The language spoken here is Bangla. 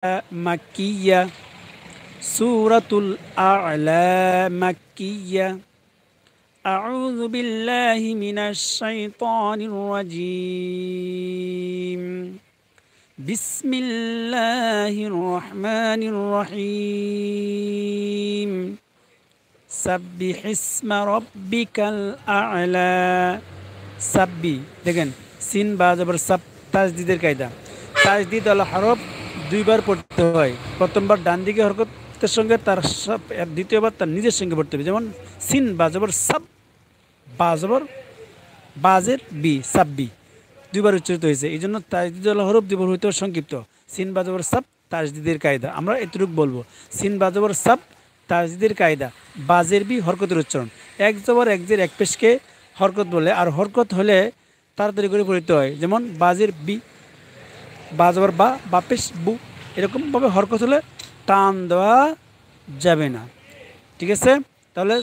مكية سورة الأعلى مكية أعوذ بالله من الشيطان الرجيم بسم الله الرحمن الرحيم سبح اسم ربك الأعلى সাব্বি দেখেন সিন বা জবর সাব তাজদিদের কায়দা। তাজদিদ আল হরফ দুইবার পড়তে হয়। প্রথমবার ডান দিকে হরকতের সঙ্গে তার দ্বিতীয়বার তার নিজের সঙ্গে পড়তে হবে। যেমন সিন বা জবর সাব, বা জবর বাজের বি, সাব্বি দুইবার উচ্চারিত হয়েছে। এই জন্য তাজদিদ আল হরফ দুইবার হইতে সংক্ষিপ্ত। সিন বা জবর সাব তাজদিদের কায়দা। আমরা এতটুকু বলবো, সিন বা জবর সাব তাজদিদের কায়দা। বাজের বি হরকতের উচ্চারণ। এক জবর এক জের এক পেশকে হরকত বলে, আর হরকত হলে তাড়াতাড়ি করে পড়তে হয়। যেমন বাজের বি, বা জবর বা, বাপেশ বু, এরকমভাবে হরকত হলে টান দেওয়া যাবে না। ঠিক আছে, তাহলে